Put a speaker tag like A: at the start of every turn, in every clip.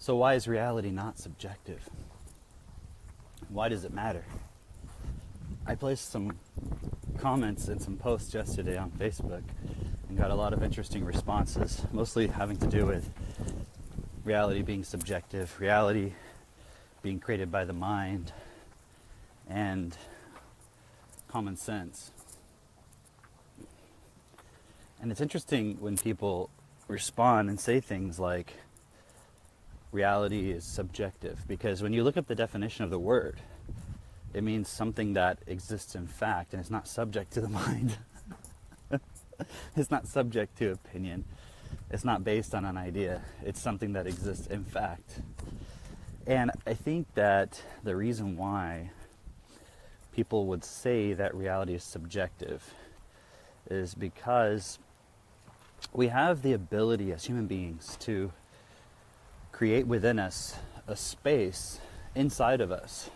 A: So why is reality not subjective? Why does it matter? I placed some comments and some posts yesterday on Facebook and got a lot of interesting responses, mostly having to do with reality being subjective, reality being created by the mind, and common sense. And it's interesting when people respond and say things like reality is subjective, because when you look up the definition of the word, it means something that exists in fact and is not subject to the mind. It's not subject to opinion. It's not based on an idea. It's something that exists in fact. And I think that the reason why people would say that reality is subjective is because we have the ability as human beings to create within us a space inside of us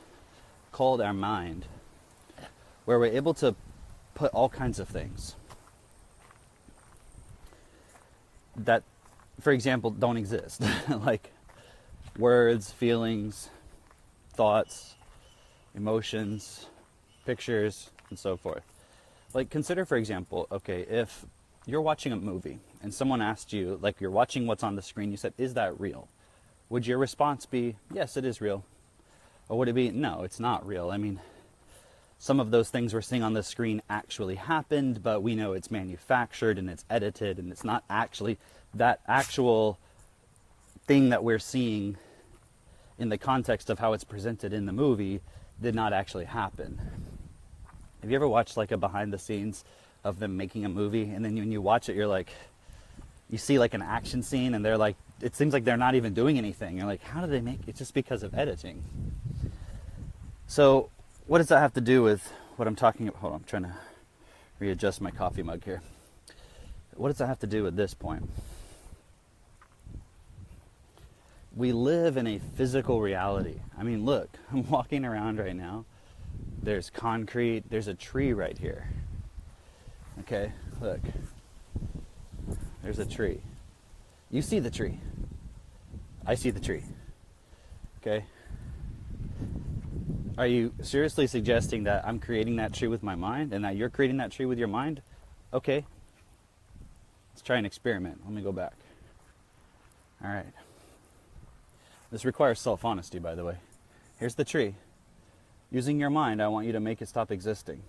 A: called our mind, where we're able to put all kinds of things that, for example, don't exist, like words, feelings, thoughts, emotions, pictures, and so forth. Like, consider, for example, okay, if you're watching a movie and someone asked you, like, you're watching what's on the screen, you said, is that real? Would your response be, yes, it is real? Or would it be, no, it's not real? I mean, some of those things we're seeing on the screen actually happened, but we know it's manufactured and it's edited and it's not actually that actual thing that we're seeing in the context of how it's presented in the movie did not actually happen. Have you ever watched like a behind the scenes of them making a movie, and then when you watch it, you're like, you see like an action scene and they're like, it seems like they're not even doing anything. You're like, how do they make it? It's just because of editing. So what does that have to do with what I'm talking about? Hold on, I'm trying to readjust my coffee mug here. What does that have to do with this point? We live in a physical reality. I mean, look, I'm walking around right now. There's concrete. There's a tree right here. Okay, look. There's a tree. You see the tree. I see the tree. Okay? Are you seriously suggesting that I'm creating that tree with my mind and that you're creating that tree with your mind? Okay. Let's try an experiment. Let me go back. All right. This requires self-honesty, by the way. Here's the tree. Using your mind, I want you to make it stop existing.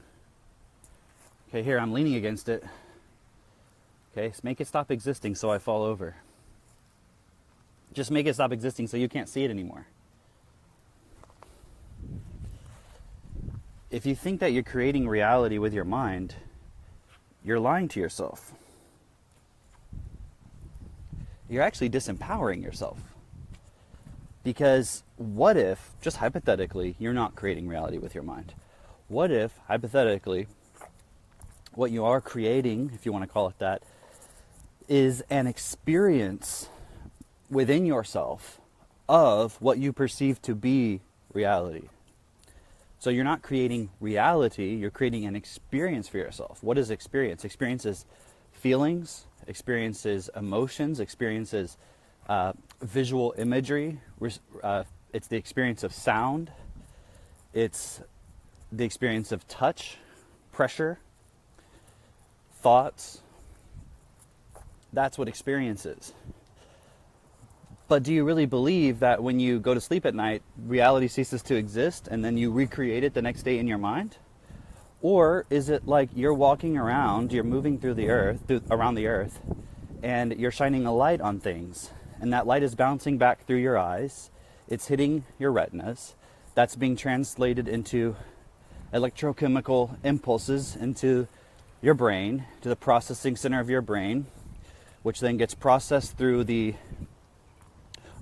A: Okay, here, I'm leaning against it. Okay, so make it stop existing so I fall over. Just make it stop existing so you can't see it anymore. If you think that you're creating reality with your mind, you're lying to yourself. You're actually disempowering yourself. Because what if, just hypothetically, you're not creating reality with your mind? What if, hypothetically, what you are creating, if you want to call it that, is an experience within yourself of what you perceive to be reality? So you're not creating reality, you're creating an experience for yourself. What is experience? Experience is feelings, experience is emotions, experience is visual imagery, it's the experience of sound, it's the experience of touch, pressure, thoughts. That's what experience is. But do you really believe that when you go to sleep at night, reality ceases to exist and then you recreate it the next day in your mind? Or is it like you're walking around, you're moving through the earth, around the earth, and you're shining a light on things, and that light is bouncing back through your eyes, it's hitting your retinas, that's being translated into electrochemical impulses into your brain, to the processing center of your brain, which then gets processed through the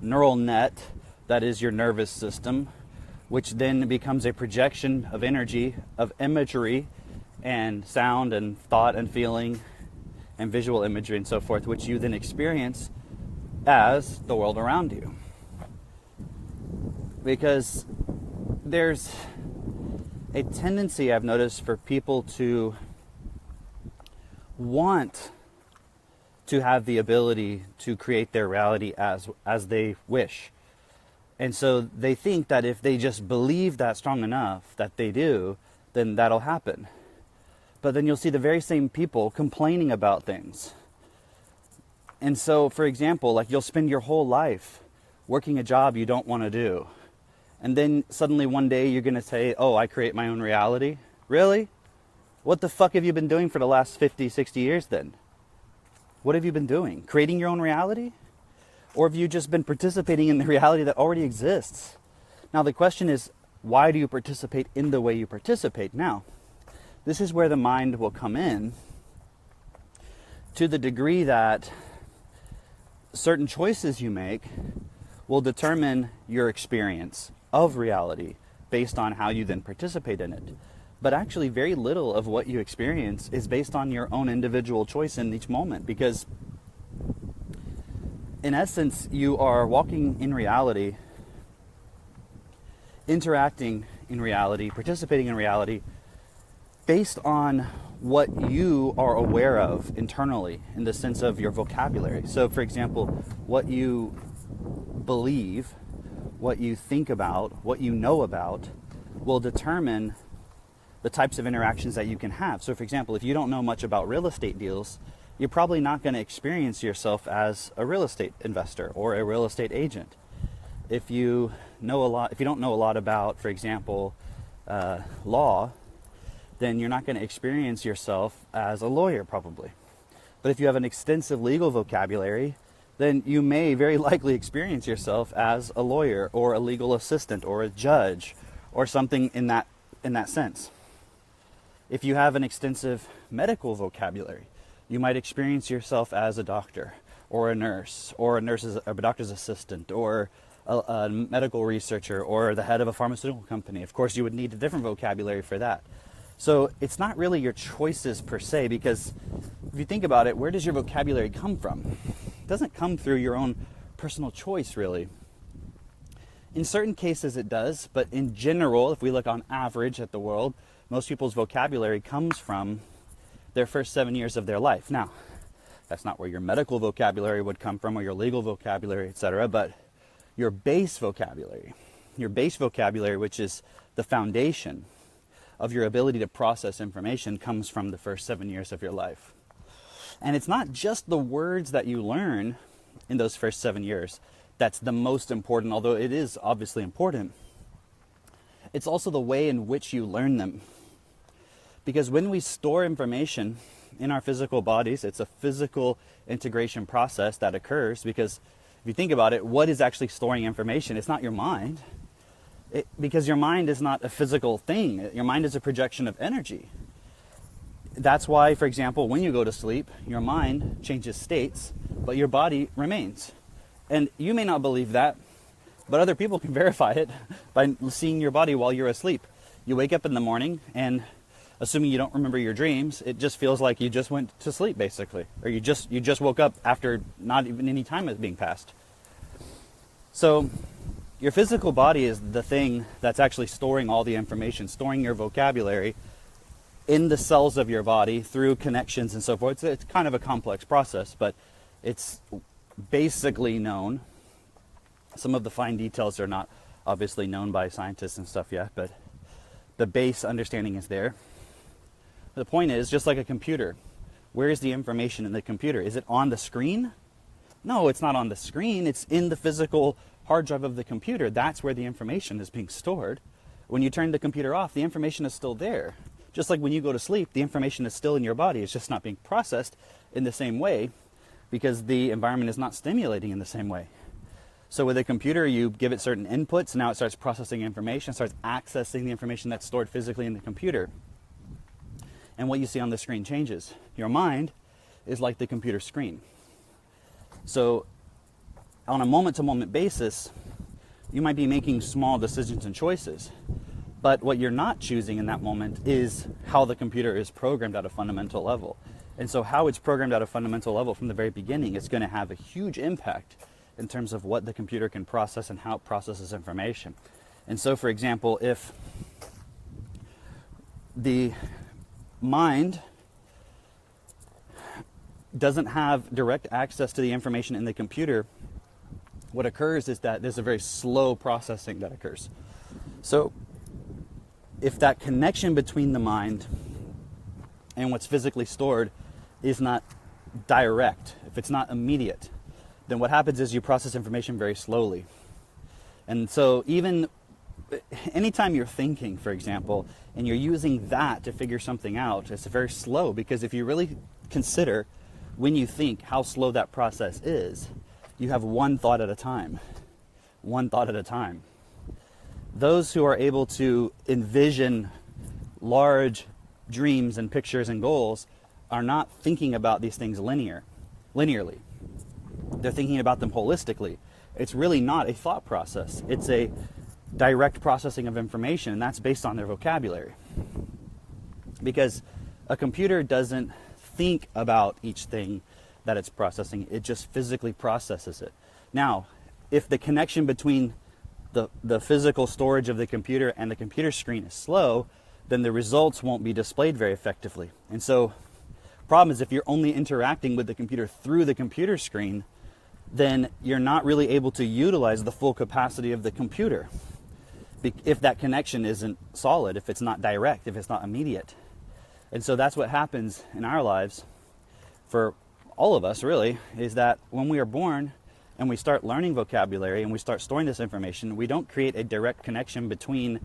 A: neural net that is your nervous system, which then becomes a projection of energy, of imagery, and sound and thought and feeling and visual imagery and so forth, which you then experience as the world around you. Because there's a tendency I've noticed for people to want to have the ability to create their reality as they wish, And so they think that if they just believe that strong enough that they do, then that'll happen. But then you'll see the very same people complaining about things. And so, for example, like you'll spend your whole life working a job you don't want to do. And then suddenly one day you're going to say, oh, I create my own reality. Really? What the fuck have you been doing for the last 50, 60 years then? What have you been doing? Creating your own reality? Or have you just been participating in the reality that already exists? Now the question is, why do you participate in the way you participate? Now, this is where the mind will come in, to the degree that certain choices you make will determine your experience of reality based on how you then participate in it. But actually very little of what you experience is based on your own individual choice in each moment, because in essence you are walking in reality, interacting in reality, participating in reality based on what you are aware of internally in the sense of your vocabulary. So for example, what you believe, what you think about, what you know about will determine the types of interactions that you can have. So for example, if you don't know much about real estate deals, you're probably not going to experience yourself as a real estate investor or a real estate agent. If you don't know a lot about, for example, law, then you're not going to experience yourself as a lawyer probably. But if you have an extensive legal vocabulary, then you may very likely experience yourself as a lawyer or a legal assistant or a judge or something in that sense. If you have an extensive medical vocabulary, you might experience yourself as a doctor or a nurse or a doctor's assistant or a medical researcher or the head of a pharmaceutical company. Of course, you would need a different vocabulary for that. So it's not really your choices per se, because if you think about it, where does your vocabulary come from? It doesn't come through your own personal choice, really. In certain cases it does, but in general, if we look on average at the world, most people's vocabulary comes from their first 7 years of their life. Now, that's not where your medical vocabulary would come from or your legal vocabulary, etc., but your base vocabulary, which is the foundation of your ability to process information, comes from the first 7 years of your life. And it's not just the words that you learn in those first 7 years that's the most important, although it is obviously important. It's also the way in which you learn them. Because when we store information in our physical bodies, it's a physical integration process that occurs, because if you think about it, what is actually storing information? It's not your mind. Because your mind is not a physical thing. Your mind is a projection of energy. That's why, for example, when you go to sleep, your mind changes states, but your body remains. And you may not believe that, but other people can verify it by seeing your body while you're asleep. You wake up in the morning, and assuming you don't remember your dreams, it just feels like you just went to sleep, basically. Or you just woke up after not even any time has being passed. So your physical body is the thing that's actually storing all the information, storing your vocabulary in the cells of your body through connections and so forth. It's kind of a complex process, but it's basically known. Some of the fine details are not obviously known by scientists and stuff yet, but the base understanding is there. The point is, just like a computer, where is the information in the computer? Is it on the screen? No, it's not on the screen. It's in the physical hard drive of the computer. That's where the information is being stored. When you turn the computer off, the information is still there. Just like when you go to sleep, the information is still in your body. It's just not being processed in the same way because the environment is not stimulating in the same way. So with a computer, you give it certain inputs, now it starts processing information, starts accessing the information that's stored physically in the computer. And what you see on the screen changes. Your mind is like the computer screen. So on a moment-to-moment basis, you might be making small decisions and choices. But what you're not choosing in that moment is how the computer is programmed at a fundamental level. And so how it's programmed at a fundamental level from the very beginning is going to have a huge impact in terms of what the computer can process and how it processes information. And so, for example, if the mind doesn't have direct access to the information in the computer what occurs is that there's a very slow processing that occurs. So if that connection between the mind and what's physically stored is not direct, if it's not immediate, then what happens is you process information very slowly. And so even anytime you're thinking, for example, and you're using that to figure something out, it's very slow, because if you really consider when you think how slow that process is, you have one thought at a time. One thought at a time. Those who are able to envision large dreams and pictures and goals are not thinking about these things linearly. They're thinking about them holistically. It's really not a thought process. It's a direct processing of information, and that's based on their vocabulary. Because a computer doesn't think about each thing that it's processing, it just physically processes it. Now, if the connection between the physical storage of the computer and the computer screen is slow, then the results won't be displayed very effectively. And so, problem is, if you're only interacting with the computer through the computer screen, then you're not really able to utilize the full capacity of the computer. If that connection isn't solid, if it's not direct, if it's not immediate. And so that's what happens in our lives for all of us, really, is that when we are born and we start learning vocabulary and we start storing this information, we don't create a direct connection between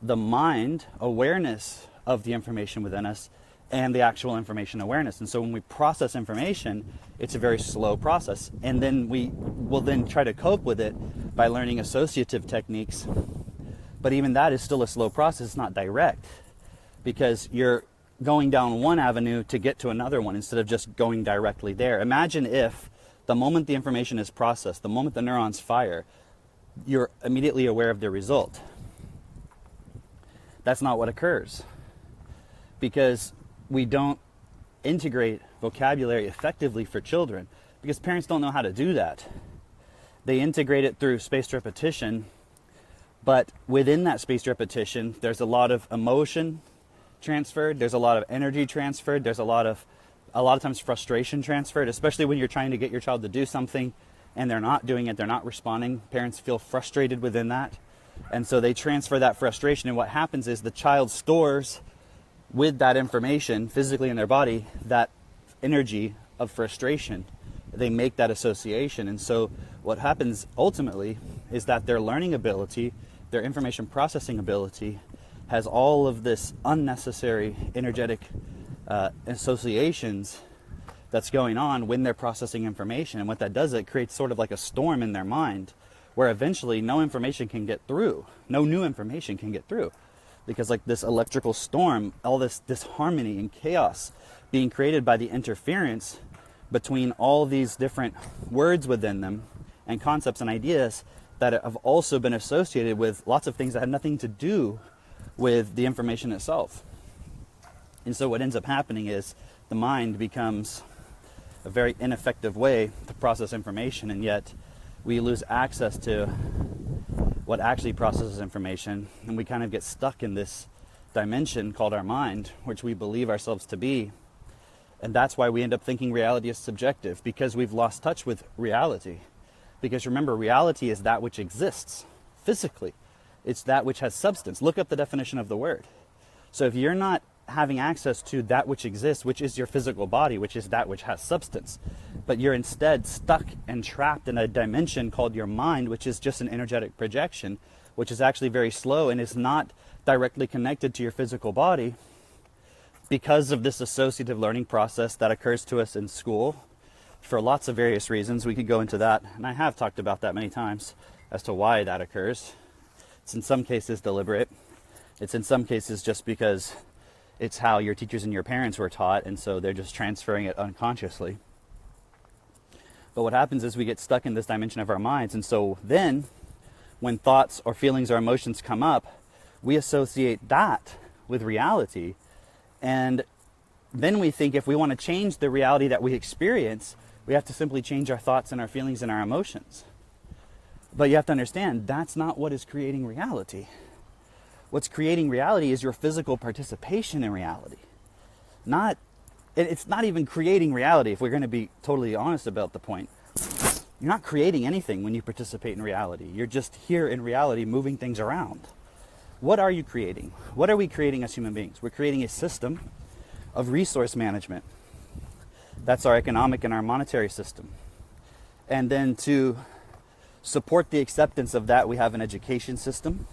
A: the mind awareness of the information within us and the actual information awareness. And so when we process information, it's a very slow process. And then we will then try to cope with it by learning associative techniques. But even that is still a slow process. It's not direct, because you're going down one avenue to get to another one instead of just going directly there. Imagine if the moment the information is processed, the moment the neurons fire, you're immediately aware of the result. That's not what occurs, because we don't integrate vocabulary effectively for children, because parents don't know how to do that. They integrate it through spaced repetition, but within that spaced repetition, there's a lot of emotion transferred, there's a lot of energy transferred, there's a lot of times frustration transferred, especially when you're trying to get your child to do something and they're not doing it, they're not responding. Parents feel frustrated within that, and so they transfer that frustration, and what happens is the child stores with that information physically in their body that energy of frustration. They make that association, and so what happens ultimately is that their learning ability, their information processing ability, has all of this unnecessary energetic associations that's going on when they're processing information. And what that does, it creates sort of like a storm in their mind, where eventually no information can get through, no new information can get through, because like this electrical storm, all this disharmony and chaos being created by the interference between all these different words within them and concepts and ideas that have also been associated with lots of things that have nothing to do with the information itself. And so what ends up happening is the mind becomes a very ineffective way to process information, and yet we lose access to what actually processes information, and we kind of get stuck in this dimension called our mind, which we believe ourselves to be. And that's why we end up thinking reality is subjective, because we've lost touch with reality. Because remember, reality is that which exists physically. It's that which has substance. Look up the definition of the word. So if you're not having access to that which exists, which is your physical body, which is that which has substance, but you're instead stuck and trapped in a dimension called your mind, which is just an energetic projection, which is actually very slow and is not directly connected to your physical body, because of this associative learning process that occurs to us in school for lots of various reasons. We could go into that, and I have talked about that many times as to why that occurs. It's in some cases deliberate. It's in some cases just because it's how your teachers and your parents were taught, and so they're just transferring it unconsciously. But what happens is we get stuck in this dimension of our minds, and so then when thoughts or feelings or emotions come up, we associate that with reality, and then we think if we want to change the reality that we experience, we have to simply change our thoughts and our feelings and our emotions. But you have to understand, that's not what is creating reality. What's creating reality is your physical participation in reality. It's not even creating reality, if we're going to be totally honest about the point. You're not creating anything when you participate in reality. You're just here in reality moving things around. What are you creating? What are we creating as human beings? We're creating a system of resource management. That's our economic and our monetary system. And then to support the acceptance of that, we have an education system.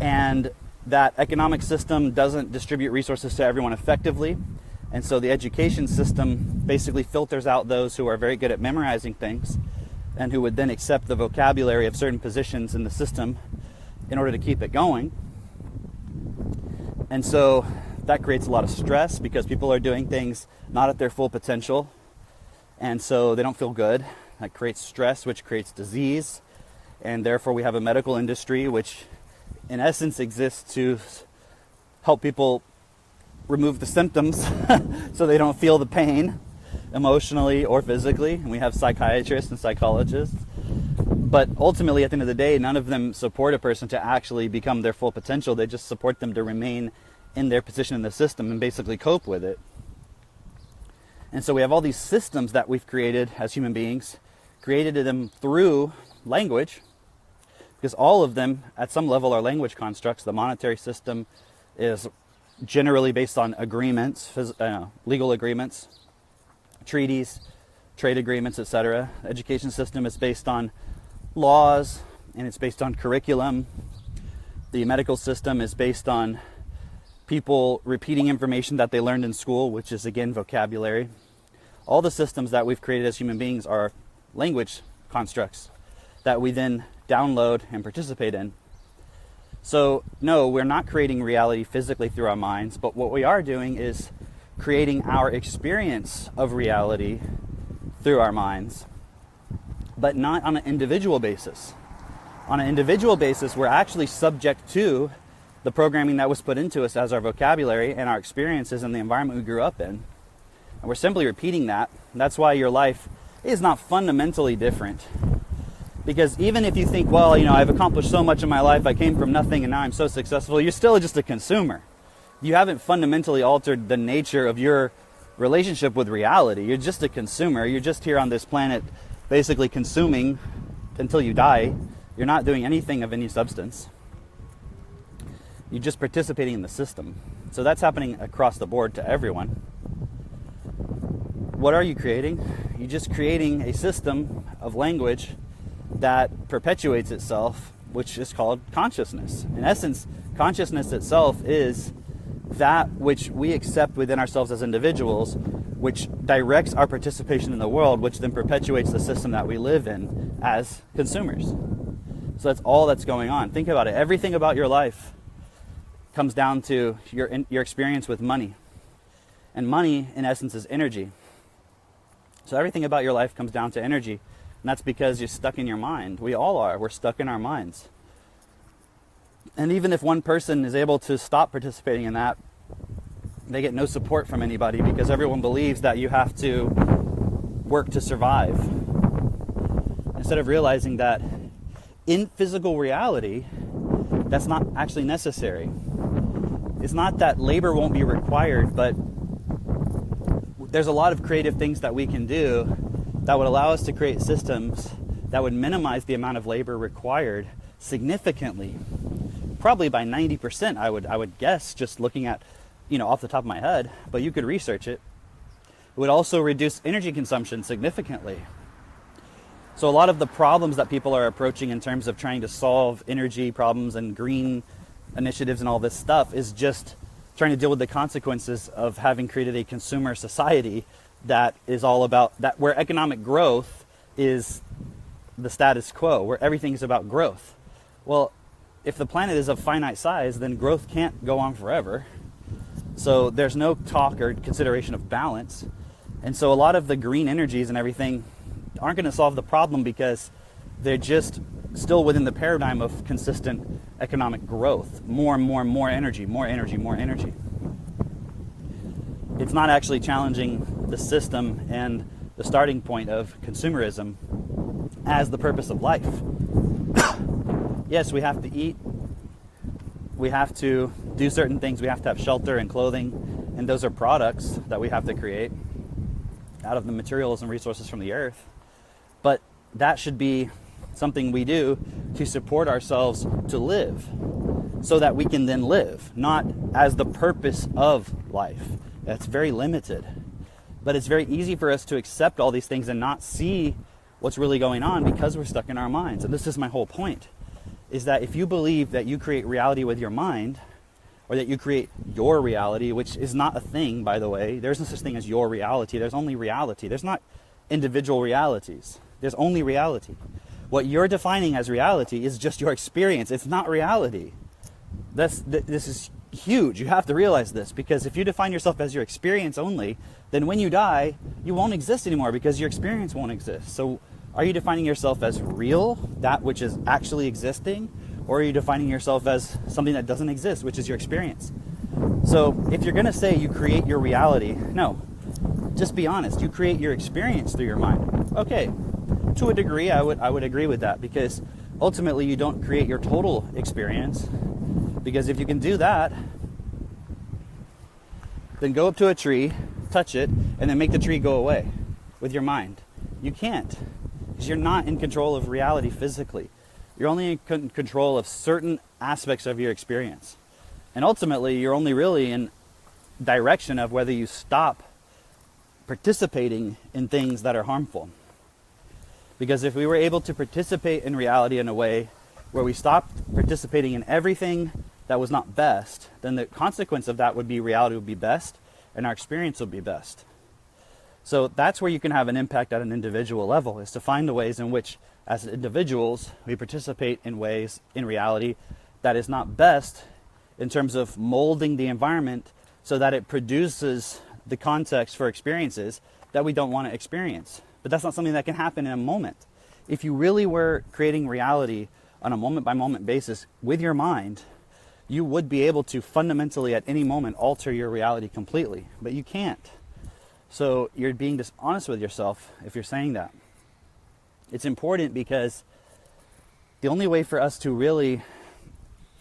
A: And that economic system doesn't distribute resources to everyone effectively. And so the education system basically filters out those who are very good at memorizing things and who would then accept the vocabulary of certain positions in the system in order to keep it going. And so that creates a lot of stress because people are doing things not at their full potential. And so they don't feel good. That creates stress, which creates disease. And therefore we have a medical industry which in essence exists to help people remove the symptoms so they don't feel the pain emotionally or physically. And we have psychiatrists and psychologists. But ultimately, at the end of the day, none of them support a person to actually become their full potential. They just support them to remain in their position in the system and basically cope with it. And so we have all these systems that we've created as human beings, created them through language, because all of them at some level are language constructs. The monetary system is generally based on agreements, legal agreements, treaties, trade agreements, etc. The education system is based on laws, and it's based on curriculum. The medical system is based on people repeating information that they learned in school, which is again vocabulary. All the systems that we've created as human beings are language constructs that we then download and participate in. So no, we're not creating reality physically through our minds, but what we are doing is creating our experience of reality through our minds, but not on an individual basis. On an individual basis, we're actually subject to the programming that was put into us as our vocabulary and our experiences in the environment we grew up in. And we're simply repeating that. That's why your life is not fundamentally different. Because even if you think, well, I've accomplished so much in my life, I came from nothing and now I'm so successful, you're still just a consumer. You haven't fundamentally altered the nature of your relationship with reality. You're just a consumer. You're just here on this planet basically consuming until you die. You're not doing anything of any substance. You're just participating in the system. So that's happening across the board to everyone. What are you creating? You're just creating a system of language that perpetuates itself, which is called consciousness. In essence, consciousness itself is that which we accept within ourselves as individuals, which directs our participation in the world, which then perpetuates the system that we live in as consumers. So that's all that's going on. Think about it. Everything about your life comes down to your experience with money. And money, in essence, is energy. So everything about your life comes down to energy. And that's because you're stuck in your mind. We all are. We're stuck in our minds. And even if one person is able to stop participating in that, they get no support from anybody because everyone believes that you have to work to survive. Instead of realizing that in physical reality, that's not actually necessary. It's not that labor won't be required, but there's a lot of creative things that we can do that would allow us to create systems that would minimize the amount of labor required significantly, probably by 90%, I would guess, just looking at, off the top of my head, but you could research it. It would also reduce energy consumption significantly. So a lot of the problems that people are approaching in terms of trying to solve energy problems and green initiatives and all this stuff is just trying to deal with the consequences of having created a consumer society that is all about that, where economic growth is the status quo, where everything is about growth. Well, if the planet is of finite size, then growth can't go on forever. So there's no talk or consideration of balance. And so a lot of the green energies and everything aren't going to solve the problem because they're just still within the paradigm of consistent economic growth. More and more and more energy, more energy, more energy. It's not actually challenging the system and the starting point of consumerism as the purpose of life. Yes, we have to eat. We have to do certain things. We have to have shelter and clothing. And those are products that we have to create out of the materials and resources from the earth. But that should be something we do to support ourselves to live, so that we can then live, not as the purpose of life. That's very limited. But it's very easy for us to accept all these things and not see what's really going on because we're stuck in our minds. And this is my whole point, is that if you believe that you create reality with your mind, or that you create your reality, which is not a thing, by the way. There's no such thing as your reality. There's only reality. There's not individual realities. There's only reality. What you're defining as reality is just your experience. It's not reality. This is huge. You have to realize this, because if you define yourself as your experience only, then when you die, you won't exist anymore because your experience won't exist. So are you defining yourself as real, that which is actually existing? Or are you defining yourself as something that doesn't exist, which is your experience? So if you're going to say you create your reality, no, just be honest. You create your experience through your mind. Okay, to a degree, I would agree with that, because ultimately you don't create your total experience. Because if you can do that, then go up to a tree, touch it, and then make the tree go away with your mind. You can't, because you're not in control of reality physically. You're only in control of certain aspects of your experience. And ultimately, you're only really in direction of whether you stop participating in things that are harmful. Because if we were able to participate in reality in a way where we stopped participating in everything that was not best, then the consequence of that would be reality would be best and our experience would be best. So that's where you can have an impact at an individual level, is to find the ways in which, as individuals, we participate in ways in reality that is not best in terms of molding the environment so that it produces the context for experiences that we don't want to experience. But that's not something that can happen in a moment. If you really were creating reality on a moment-by-moment basis with your mind, you would be able to fundamentally at any moment alter your reality completely. But you can't. So you're being dishonest with yourself if you're saying that. It's important because the only way for us to really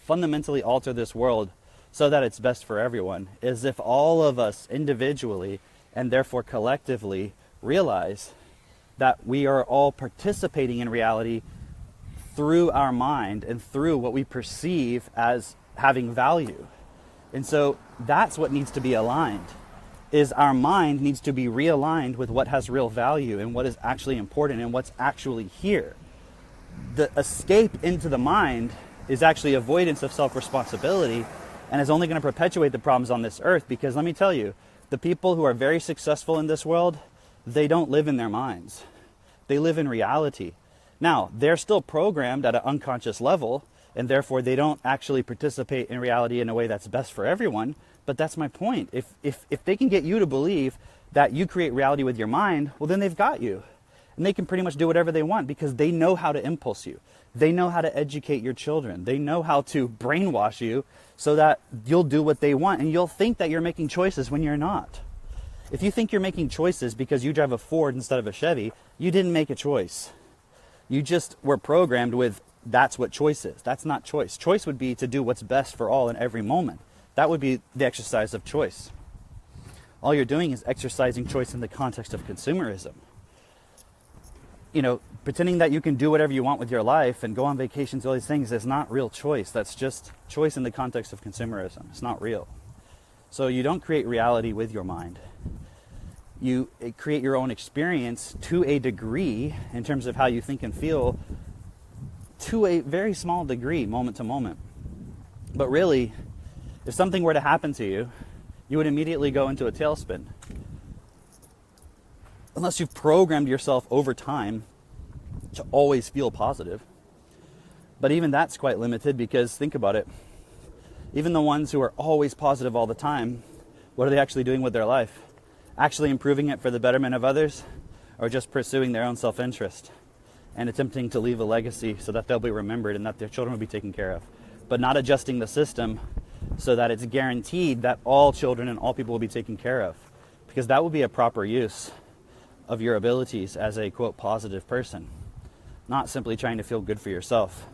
A: fundamentally alter this world so that it's best for everyone is if all of us individually and therefore collectively realize that we are all participating in reality through our mind and through what we perceive as having value. And so that's what needs to be aligned, is our mind needs to be realigned with what has real value and what is actually important and what's actually here. The escape into the mind is actually avoidance of self-responsibility and is only going to perpetuate the problems on this earth, because let me tell you, the people who are very successful in this world, they don't live in their minds. They live in reality. Now, they're still programmed at an unconscious level, and therefore they don't actually participate in reality in a way that's best for everyone. But that's my point. If they can get you to believe that you create reality with your mind, well, then they've got you. And they can pretty much do whatever they want because they know how to impulse you. They know how to educate your children. They know how to brainwash you so that you'll do what they want. And you'll think that you're making choices when you're not. If you think you're making choices because you drive a Ford instead of a Chevy, you didn't make a choice. You just were programmed with that's what choice is. That's not choice. Choice would be to do what's best for all in every moment. That would be the exercise of choice. All you're doing is exercising choice in the context of consumerism. Pretending that you can do whatever you want with your life and go on vacations, all these things, is not real choice. That's just choice in the context of consumerism. It's not real. So you don't create reality with your mind. You create your own experience to a degree in terms of how you think and feel, to a very small degree, moment to moment. But really, if something were to happen to you, you would immediately go into a tailspin. Unless you've programmed yourself over time to always feel positive. But even that's quite limited, because think about it. Even the ones who are always positive all the time, what are they actually doing with their life? Actually improving it for the betterment of others, or just pursuing their own self-interest and attempting to leave a legacy so that they'll be remembered and that their children will be taken care of, but not adjusting the system so that it's guaranteed that all children and all people will be taken care of, because that would be a proper use of your abilities as a, quote, positive person, not simply trying to feel good for yourself.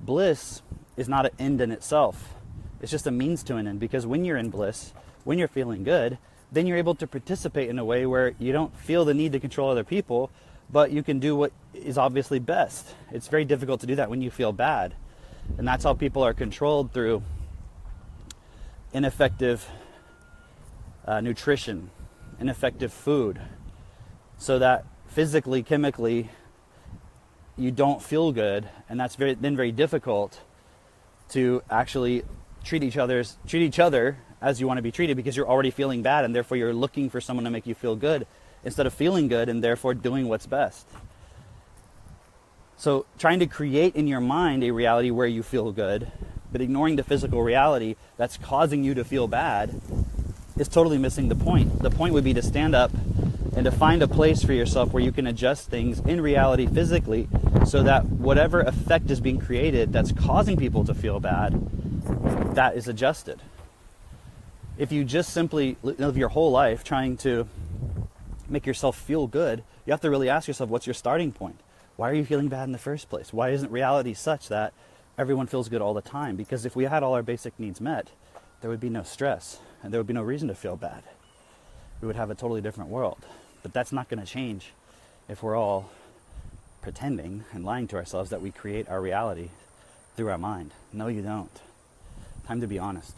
A: Bliss is not an end in itself. It's just a means to an end, because when you're in bliss, when you're feeling good, then you're able to participate in a way where you don't feel the need to control other people, but you can do what is obviously best. It's very difficult to do that when you feel bad. And that's how people are controlled, through ineffective nutrition, ineffective food, so that physically, chemically, you don't feel good, and that's then very difficult to actually treat each other as you want to be treated, because you're already feeling bad, and therefore you're looking for someone to make you feel good instead of feeling good and therefore doing what's best. So trying to create in your mind a reality where you feel good, but ignoring the physical reality that's causing you to feel bad, is totally missing the point. The point would be to stand up and to find a place for yourself where you can adjust things in reality physically, so that whatever effect is being created that's causing people to feel bad, that is adjusted. If you just simply live your whole life trying to make yourself feel good, you have to really ask yourself, what's your starting point? Why are you feeling bad in the first place? Why isn't reality such that everyone feels good all the time? Because if we had all our basic needs met, there would be no stress, and there would be no reason to feel bad. We would have a totally different world. But that's not going to change if we're all pretending and lying to ourselves that we create our reality through our mind. No, you don't. Time to be honest.